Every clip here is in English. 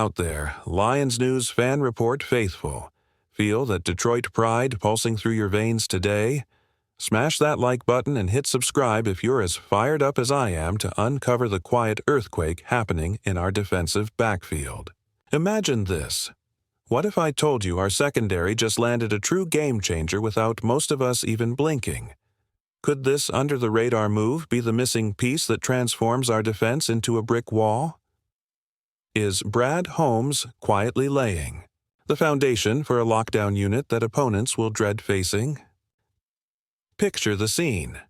out there, Lions News Fan Report faithful. Feel that Detroit pride pulsing through your veins today? Smash that like button and hit subscribe if you're as fired up as I am to uncover the quiet earthquake happening in our defensive backfield. Imagine this. What if I told you our secondary just landed a true game changer without most of us even blinking? Could this under-the-radar move be the missing piece that transforms our defense into a brick wall? Is Brad Holmes quietly laying the foundation for a lockdown unit that opponents will dread facing? Picture the scene.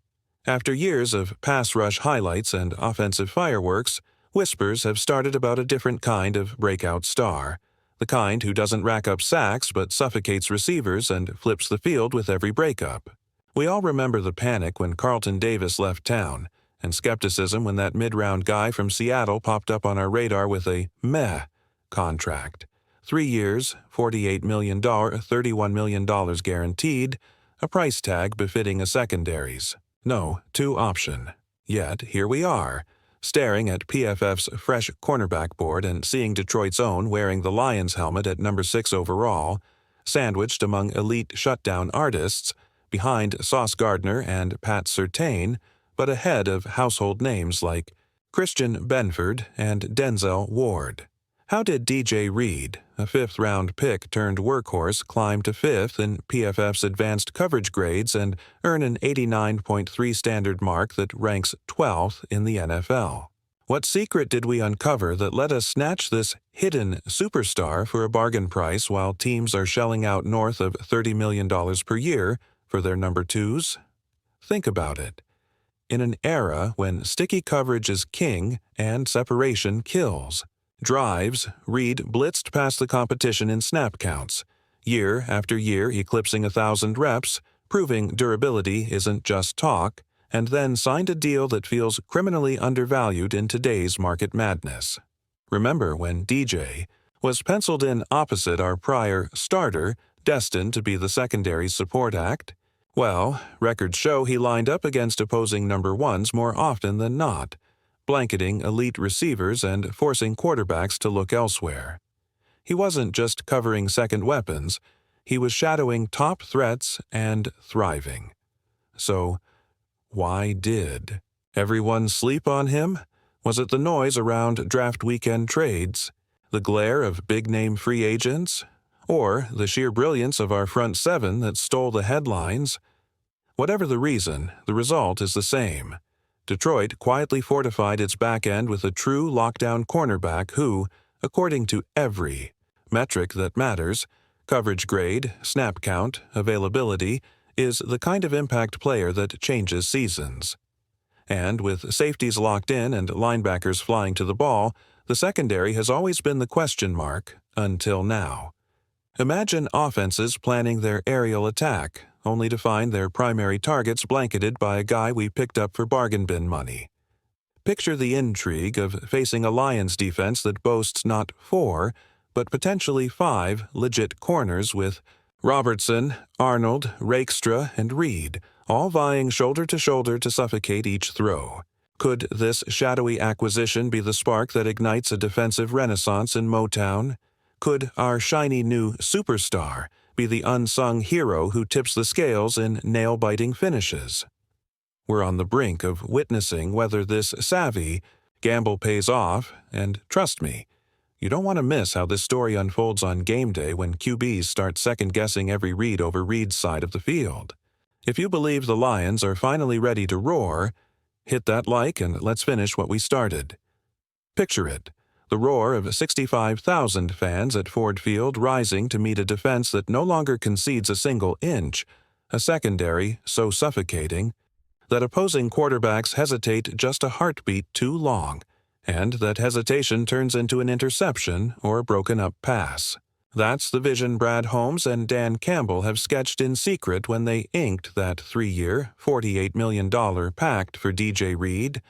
After years of pass rush highlights and offensive fireworks, whispers have started about a different kind of breakout star, the kind who doesn't rack up sacks but suffocates receivers and flips the field with every breakup. We all remember the panic when Carlton Davis left town, and skepticism when that mid-round guy from Seattle popped up on our radar with a meh contract. 3 years, $48 million, $31 million guaranteed, a price tag befitting a secondary's. No, two option. Yet, here we are, staring at PFF's fresh cornerback board and seeing Detroit's own wearing the Lions helmet at number 6 overall, sandwiched among elite shutdown artists, behind Sauce Gardner and Pat Surtain, but ahead of household names like Christian Benford and Denzel Ward. How did DJ Reed, a 5th-round pick turned workhorse, climb to 5th in PFF's advanced coverage grades and earn an 89.3 standard mark that ranks 12th in the NFL? What secret did we uncover that let us snatch this hidden superstar for a bargain price while teams are shelling out north of $30 million per year for their number 2s? Think about it. In an era when sticky coverage is king and separation kills, drives, Reed blitzed past the competition in snap counts, year after year eclipsing 1,000 reps, proving durability isn't just talk, and then signed a deal that feels criminally undervalued in today's market madness. Remember when DJ was penciled in opposite our prior starter, destined to be the secondary's support act? Well, records show he lined up against opposing number 1s more often than not, blanketing elite receivers and forcing quarterbacks to look elsewhere. He wasn't just covering second weapons, he was shadowing top threats and thriving. So, why did everyone sleep on him? Was it the noise around draft weekend trades, the glare of big-name free agents, or the sheer brilliance of our front 7 that stole the headlines? Whatever the reason, the result is the same. Detroit quietly fortified its back end with a true lockdown cornerback who, according to every metric that matters, coverage grade, snap count, availability, is the kind of impact player that changes seasons. And with safeties locked in and linebackers flying to the ball, the secondary has always been the question mark, until now. Imagine offenses planning their aerial attack, only to find their primary targets blanketed by a guy we picked up for bargain bin money. Picture the intrigue of facing a Lions defense that boasts not 4, but potentially 5 legit corners with Robertson, Arnold, Rakestraw, and Reed, all vying shoulder to shoulder to suffocate each throw. Could this shadowy acquisition be the spark that ignites a defensive renaissance in Motown? Could our shiny new superstar be the unsung hero who tips the scales in nail-biting finishes? We're on the brink of witnessing whether this savvy gamble pays off, and trust me, you don't want to miss how this story unfolds on game day when QBs start second-guessing every read over Reed's side of the field. If you believe the Lions are finally ready to roar, hit that like and let's finish what we started. Picture it. The roar of 65,000 fans at Ford Field rising to meet a defense that no longer concedes a single inch, a secondary so suffocating that opposing quarterbacks hesitate just a heartbeat too long, and that hesitation turns into an interception or a broken-up pass. That's the vision Brad Holmes and Dan Campbell have sketched in secret when they inked that 3-year, $48 million pact for DJ Reed,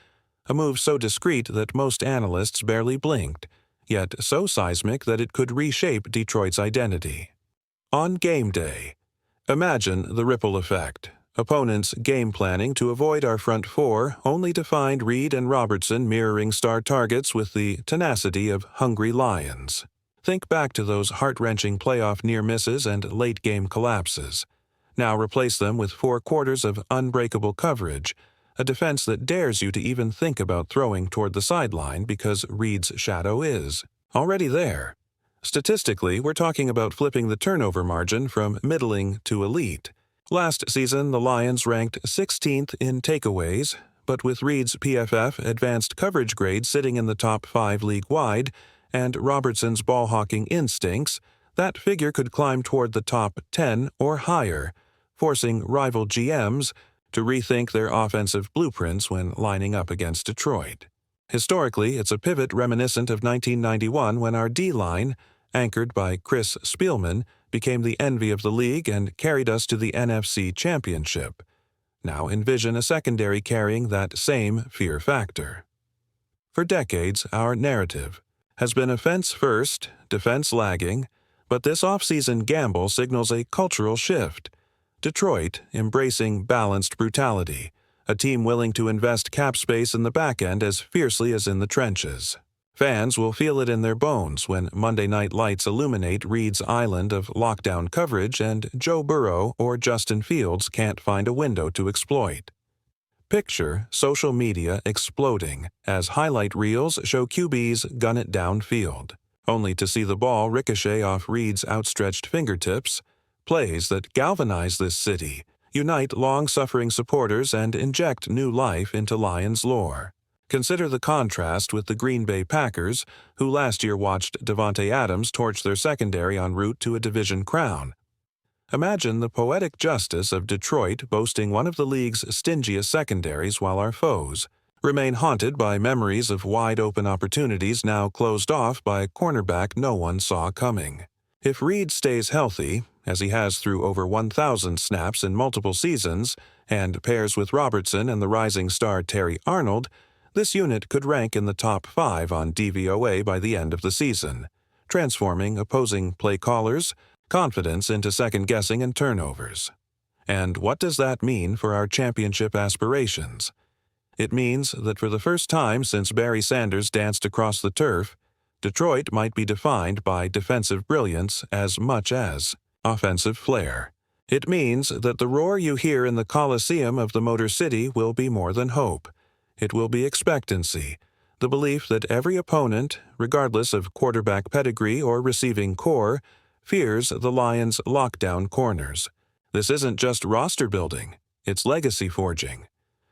a move so discreet that most analysts barely blinked, yet so seismic that it could reshape Detroit's identity. On game day, imagine the ripple effect. Opponents game planning to avoid our front 4, only to find Reed and Robertson mirroring star targets with the tenacity of hungry lions. Think back to those heart-wrenching playoff near misses and late-game collapses. Now replace them with 4 quarters of unbreakable coverage, a defense that dares you to even think about throwing toward the sideline because Reed's shadow is already there. Statistically, we're talking about flipping the turnover margin from middling to elite. Last season, the Lions ranked 16th in takeaways, but with Reed's PFF advanced coverage grade sitting in the top 5 league-wide and Robertson's ball-hawking instincts, that figure could climb toward the top 10 or higher, forcing rival GMs to rethink their offensive blueprints when lining up against Detroit. Historically, it's a pivot reminiscent of 1991 when our D-line, anchored by Chris Spielman, became the envy of the league and carried us to the NFC Championship. Now envision a secondary carrying that same fear factor. For decades, our narrative has been offense first, defense lagging, but this offseason gamble signals a cultural shift. Detroit embracing balanced brutality, a team willing to invest cap space in the back end as fiercely as in the trenches. Fans will feel it in their bones when Monday night lights illuminate Reed's island of lockdown coverage and Joe Burrow or Justin Fields can't find a window to exploit. Picture social media exploding as highlight reels show QBs gun it downfield, only to see the ball ricochet off Reed's outstretched fingertips, plays that galvanize this city, unite long-suffering supporters, and inject new life into Lions lore. Consider the contrast with the Green Bay Packers, who last year watched Davante Adams torch their secondary en route to a division crown. Imagine the poetic justice of Detroit boasting one of the league's stingiest secondaries while our foes remain haunted by memories of wide-open opportunities now closed off by a cornerback no one saw coming. If Reed stays healthy, as he has through over 1,000 snaps in multiple seasons, and pairs with Robertson and the rising star Terry Arnold, this unit could rank in the top 5 on DVOA by the end of the season, transforming opposing play callers' confidence into second-guessing and turnovers. And what does that mean for our championship aspirations? It means that for the first time since Barry Sanders danced across the turf, Detroit might be defined by defensive brilliance as much as offensive flair. It means that the roar you hear in the Coliseum of the Motor City will be more than hope. It will be expectancy, the belief that every opponent, regardless of quarterback pedigree or receiving core, fears the Lions' lockdown corners. This isn't just roster building, it's legacy forging.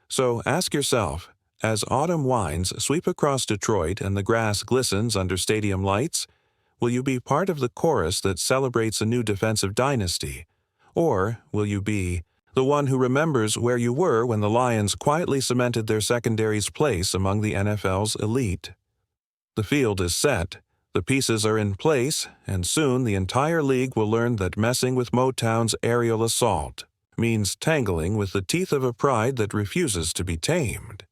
So ask yourself, as autumn winds sweep across Detroit and the grass glistens under stadium lights, will you be part of the chorus that celebrates a new defensive dynasty? Or will you be the one who remembers where you were when the Lions quietly cemented their secondary's place among the NFL's elite? The field is set, the pieces are in place, and soon the entire league will learn that messing with Motown's aerial assault means tangling with the teeth of a pride that refuses to be tamed.